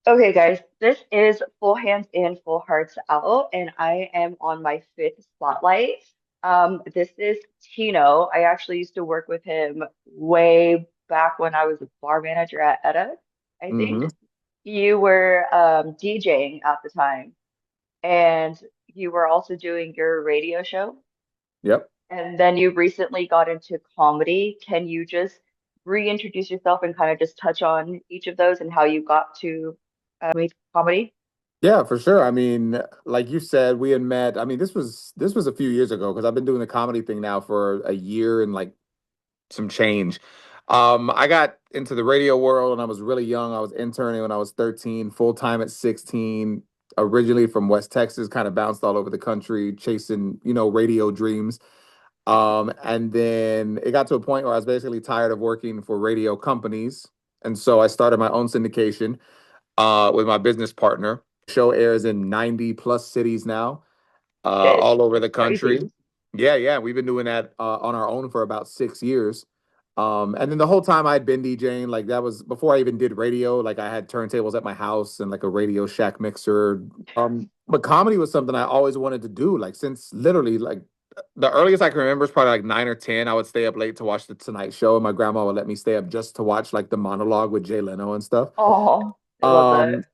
Okay, guys, this is Full Hands In, Full Hearts Out, and I am on my fifth spotlight. This is Tino. I actually used to work with him way back when I was a bar manager at Etta. I think Hmm. you were DJing at the time, and you were also doing your radio show, Yep. and then you recently got into comedy. Can you just reintroduce yourself and kind of just touch on each of those and how you got to comedy? Yeah, for sure. I mean, like you said, we had met. I mean, this was a few years ago because I've been doing the comedy thing now for a year and like some change. I got into the radio world when I was really young. I was interning when I was 13, full time at 16. Originally from West Texas, kind of bounced all over the country, chasing, radio dreams. And then it got to a point where I was basically tired of working for radio companies. And so I started my own syndication with my business partner. Show airs in 90 plus cities now, Shit, all over that's the country. crazy. Yeah, yeah. We've been doing that on our own for about 6 years. And then the whole time I'd been DJing, like that was before I even did radio. Like I had turntables at my house and like a Radio Shack mixer. But comedy was something I always wanted to do. Like since literally like the earliest I can remember is probably like 9 or 10. I would stay up late to watch the Tonight Show, and my grandma would let me stay up just to watch like the monologue with Jay Leno and stuff. Oh, I love that. Um,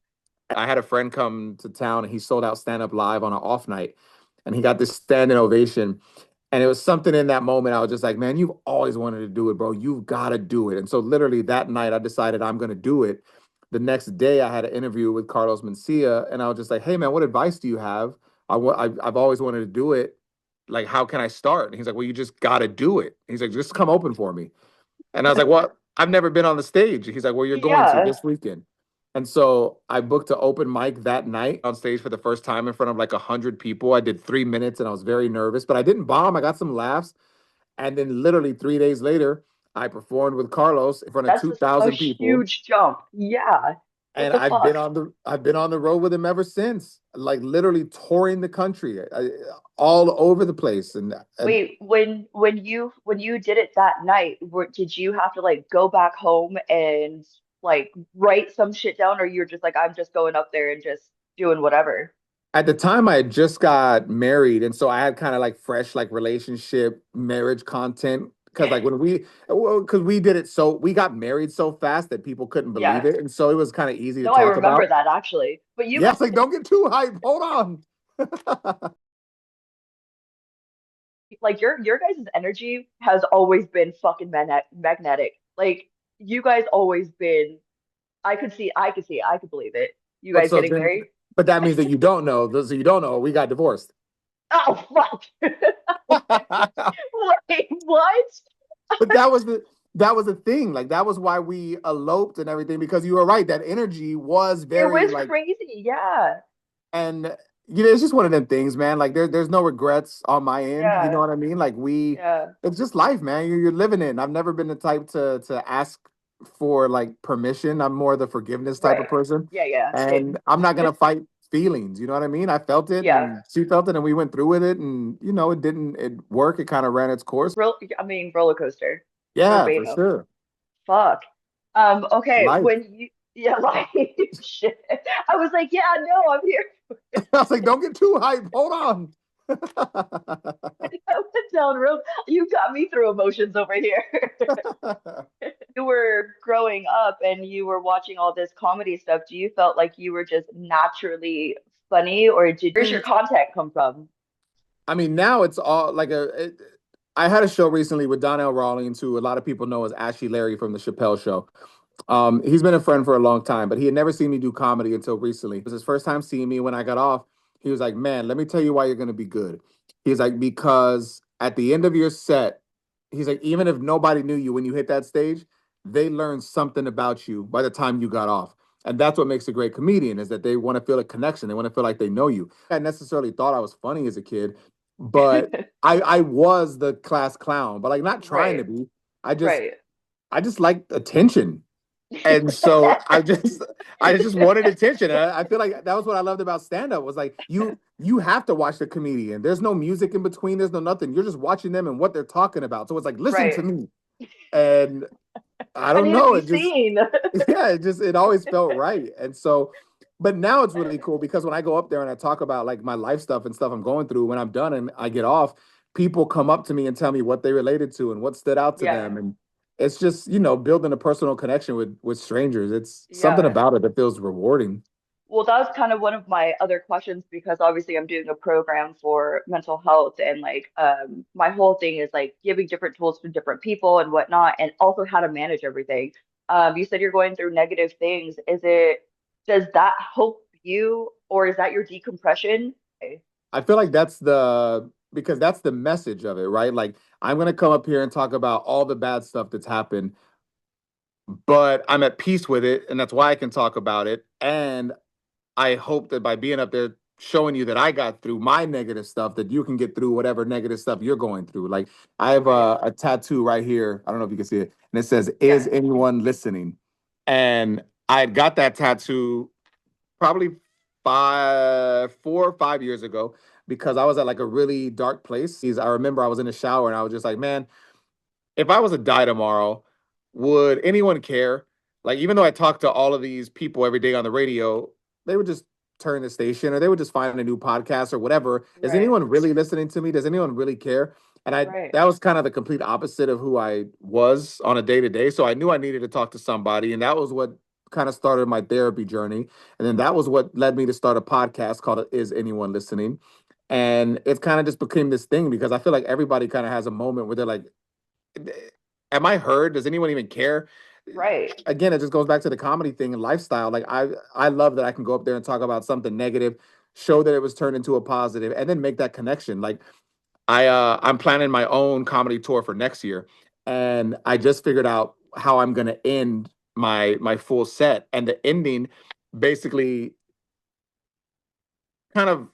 I had a friend come to town and he sold out stand up live on an off night, and he got this standing ovation. And it was something in that moment. I was just like, man, you've always wanted to do it, bro. You've got to do it. And so, literally, that night, I decided I'm going to do it. The next day, I had an interview with Carlos Mencia, and I was just like, hey, man, what advice do you have? I've always wanted to do it. Like, how can I start? And he's like, well, you just got to do it. He's like, just come open for me. And I was like, well, I've never been on the stage. He's like, well, you're going to Yeah. this weekend. And so I booked an open mic that night on stage for the first time in front of like 100 people. I did 3 minutes and I was very nervous, but I didn't bomb. I got some laughs. And then literally 3 days later, I performed with Carlos in front of That's a 2,000 people. huge jump. Yeah. What And the I've been fuck? on the I've been on the road with him ever since, like literally touring the country, all over the place. And Wait, when you did it that night, did you have to like go back home and like write some shit down, or you're just like, I'm just going up there and just doing whatever? at the time, I had just got married, and so I had kind of like fresh like relationship marriage content. Because like when because we did it, so we got married so fast that people couldn't believe Yeah. it, and so it was kind of easy to No, I talk remember about. that actually. But you Yeah, it's like don't get too hype. Hold on. like your guys' energy has always been fucking magnetic. Like you guys always been. I could believe it. You But guys so getting then, married? but that means that you don't know. So you don't know we got divorced. Oh fuck! Wait, what? But that was the thing. Like that was why we eloped and everything, because you were right. That energy was It very was like, crazy. Yeah, and it's just one of them things, man. Like there's no regrets on my end. You know yeah, what I mean? Like yeah. it's just life, man. You're living it. And I've never been the type to ask for like permission. I'm more the forgiveness type of Right. person, Yeah, yeah. and Same. I'm not gonna fight feelings. You know what I mean? I felt it, Yeah. and she felt it, and we went through with it, and it didn't it work. It kind of ran its course. I mean, roller coaster, Yeah, for verbatim. sure. Fuck. Okay. Life. Yeah, like, shit. I was like, yeah, no, I'm here. I was like, don't get too hype. Hold on. I went down real. You got me through emotions over here. You were growing up and you were watching all this comedy stuff. Do you felt like you were just naturally funny, or where's your content come from? I mean, now it's all like I had a show recently with Donnell Rawlings, who a lot of people know as Ashy Larry from the Chappelle Show. He's been a friend for a long time, but he had never seen me do comedy until recently. It was his first time seeing me when I got off. He was like, "Man, let me tell you why you're going to be good." He's like, "Because at the end of your set, he's like, even if nobody knew you when you hit that stage, they learned something about you by the time you got off." And that's what makes a great comedian, is that they want to feel a connection. They want to feel like they know you. I necessarily thought I was funny as a kid, but I was the class clown, but like not trying to Right, be. I just right. I just liked attention. And so I just wanted attention. And I feel like that was what I loved about stand up, was like you have to watch the comedian. There's no music in between, there's no nothing. You're just watching them and what they're talking about. So it's like listen to Right. me. And I I don't need to know. be It just seen. yeah, it always felt right. And so, but now it's really cool because when I go up there and I talk about like my life stuff and stuff I'm going through, when I'm done and I get off, people come up to me and tell me what they related to and what stood out to Yeah. them. And it's just, building a personal connection with strangers. It's something Yeah. about it that feels rewarding. Well, that was kind of one of my other questions because obviously I'm doing a program for mental health and like my whole thing is like giving different tools to different people and whatnot and also how to manage everything. You said you're going through negative things. Does that help you or is that your decompression? Okay. I feel like because that's the message of it, right? Like I'm going to come up here and talk about all the bad stuff that's happened, but I'm at peace with it, and that's why I can talk about it. And I hope that by being up there showing you that I got through my negative stuff, that you can get through whatever negative stuff you're going through. Like I have Right. a tattoo right here. I don't know if you can see it, and it says, Yeah. "Is anyone listening?" And I had got that tattoo probably 4 or 5 years ago because I was at like a really dark place. I remember I was in the shower and I was just like, man, if I was to die tomorrow, would anyone care? Like, even though I talk to all of these people every day on the radio, they would just turn the station or they would just find a new podcast or whatever. Is Right. anyone really listening to me? Does anyone really care? And Right. that was kind of the complete opposite of who I was on a day to day. So I knew I needed to talk to somebody. And that was what kind of started my therapy journey. And then that was what led me to start a podcast called Is Anyone Listening? And it kind of just became this thing because I feel like everybody kind of has a moment where they're like, am I heard? Does anyone even care? Right. Again, it just goes back to the comedy thing and lifestyle. Like I love that I can go up there and talk about something negative, show that it was turned into a positive, and then make that connection. Like I'm planning my own comedy tour for next year, and I just figured out how I'm gonna end my full set. And the ending basically kind of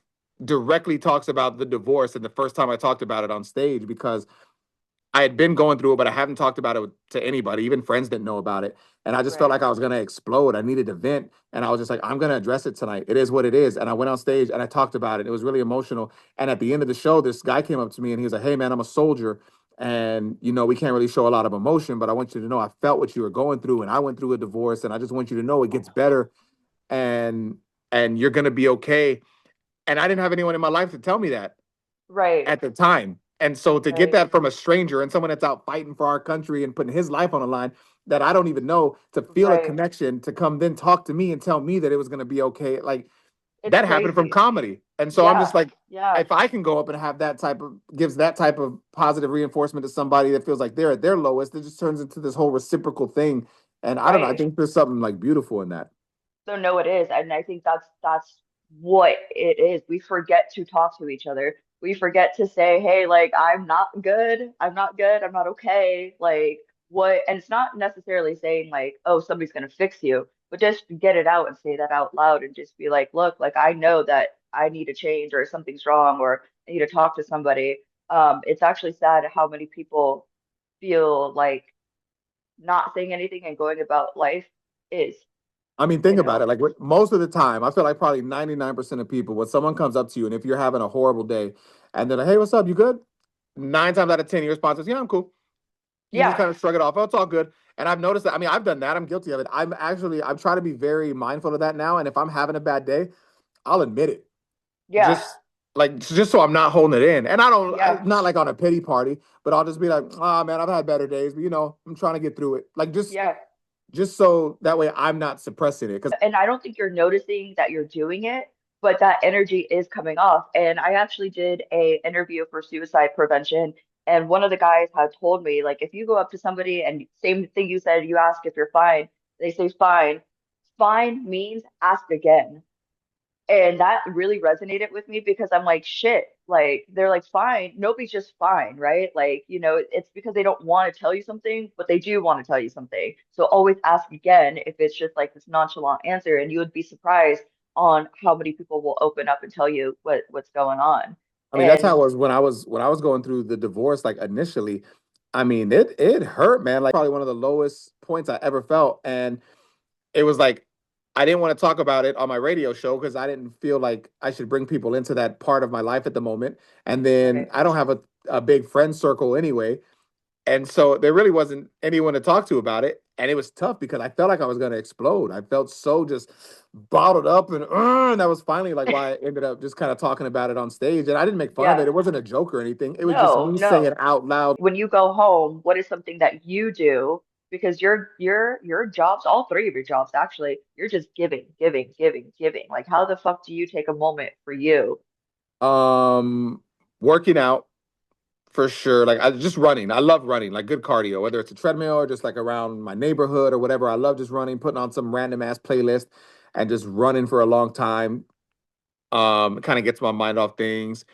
directly talks about the divorce and the first time I talked about it on stage because I had been going through it, but I haven't talked about it to anybody. Even friends didn't know about it. And I just felt Right. like I was going to explode. I needed to vent. And I was just like, I'm going to address it tonight. It is what it is. And I went on stage and I talked about it. It was really emotional. And at the end of the show, this guy came up to me and he was like, hey, man, I'm a soldier. And, we can't really show a lot of emotion, but I want you to know I felt what you were going through. And I went through a divorce. And I just want you to know it gets better. And, and you're going to be okay. And I didn't have anyone in my life to tell me that Right. at the time. And so to get Right. that from a stranger and someone that's out fighting for our country and putting his life on the line that I don't even know, to feel a Right. connection, to come then talk to me and tell me that it was going to be okay, like It's that happened from crazy. comedy. And so I'm Yeah. just like, Yeah. if I can go up and have gives that type of positive reinforcement to somebody that feels like they're at their lowest, it just turns into this whole reciprocal thing. And I don't know, I Right. think there's something like beautiful in that. So no, it is, and I think that's what it is. We forget to talk to each other. We forget to say, "Hey, like I'm not good. I'm not good. I'm not okay." Like what? And it's not necessarily saying like, "Oh, somebody's gonna fix you," but just get it out and say that out loud and just be like, "Look, like I know that I need to change or something's wrong or I need to talk to somebody." It's actually sad how many people feel like not saying anything and going about life is, I mean, you think about know? it. Like most of the time, I feel like probably 99% of people, when someone comes up to you and if you're having a horrible day and they're like, hey, what's up? You good? 9 times out of 10, your response is, yeah, I'm cool. You just Yeah. kind of shrug it off. Oh, it's all good. And I've noticed that. I mean, I've done that. I'm guilty of it. I'm trying to be very mindful of that now. And if I'm having a bad day, I'll admit it. Yeah. Just so I'm not holding it in. And Yeah. not like on a pity party, but I'll just be like, oh man, I've had better days, but I'm trying to get through it. Like Yeah. just so that way I'm not suppressing it. Because And I don't think you're noticing that you're doing it, but that energy is coming off. And I actually did a interview for suicide prevention, and one of the guys had told me, like, if you go up to somebody and same thing you said, you ask if you're fine, they say fine. Fine means ask again. And that really resonated with me because I'm like, shit, like they're like, fine, nobody's just fine, right? Like, it's because they don't want to tell you something, but they do want to tell you something. So always ask again if it's just like this nonchalant answer, and you would be surprised on how many people will open up and tell you what's going on. I mean, that's how And it was when I was going through the divorce. Like initially, I mean, it hurt, man. Like probably one of the lowest points I ever felt, and it was like I didn't want to talk about it on my radio show because I didn't feel like I should bring people into that part of my life at the moment. And then right, I don't have a big friend circle anyway, and so there really wasn't anyone to talk to about it. And it was tough because I felt like I was gonna explode. I felt so just bottled up, and that was finally like why I ended up just kind of talking about it on stage. And I didn't make fun of it. Yeah. It wasn't a joke or anything. It was just No, me saying no. it out loud. When you go home, what is something that you do? Because your jobs, all three of your jobs actually, you're just giving, giving, giving, giving. Like how the fuck do you take a moment for you? Um, Working out for sure. Like I just running. I love running, like good cardio, whether it's a treadmill or just like around my neighborhood or whatever. I love just running, putting on some random ass playlist and just running for a long time. It kind of gets my mind off things.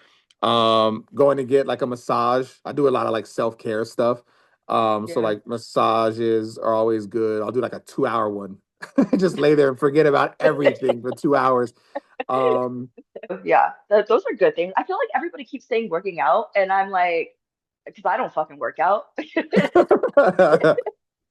Going to get like a massage. I do a lot of like self-care stuff. So Yeah. like massages are always good. I'll do like a 2 hour one. Just lay there and forget about everything for 2 hours. Um, Yeah, those are good things. I feel like everybody keeps saying working out, and I'm like, because I don't fucking work out.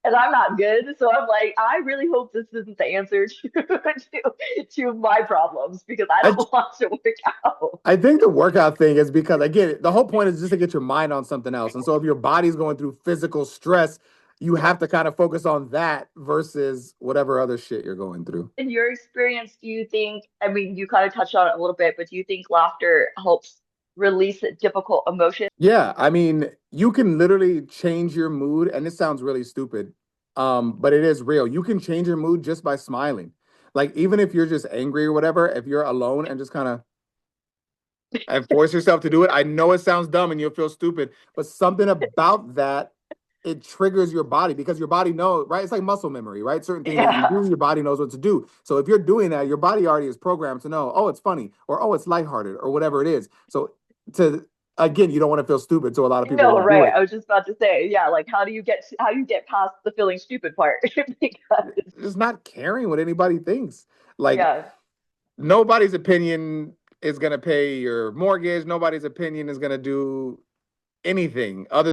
And I'm not good. So I'm like, I really hope this isn't the answer to my problems because I I don't want to work out. I think the workout thing is because again, the whole point is just to get your mind on something else. And so if your body's going through physical stress, you have to kind of focus on that versus whatever other shit you're going through. In your experience, do you think, I mean, you kind of touched on it a little bit, but do you think laughter helps release difficult emotions? Yeah, I mean, you can literally change your mood, and it sounds really stupid, but it is real. You can change your mood just by smiling. Like even if you're just angry or whatever, if you're alone and just kind of and force yourself to do it. I know it sounds dumb and you'll feel stupid, but something about that it triggers your body because your body knows, right? It's like muscle memory, right? Certain things that you Yeah. do, your body knows what to do. So if you're doing that, your body already is programmed to know, oh, it's funny or oh, it's lighthearted or whatever it is. So to again, you don't want to feel stupid, so a lot of people No, won't do right. it. I was just about to say, yeah, like how do you get past the feeling stupid part? Because Just not caring what anybody thinks. Like yeah. nobody's opinion is gonna pay your mortgage. Nobody's opinion is gonna do anything other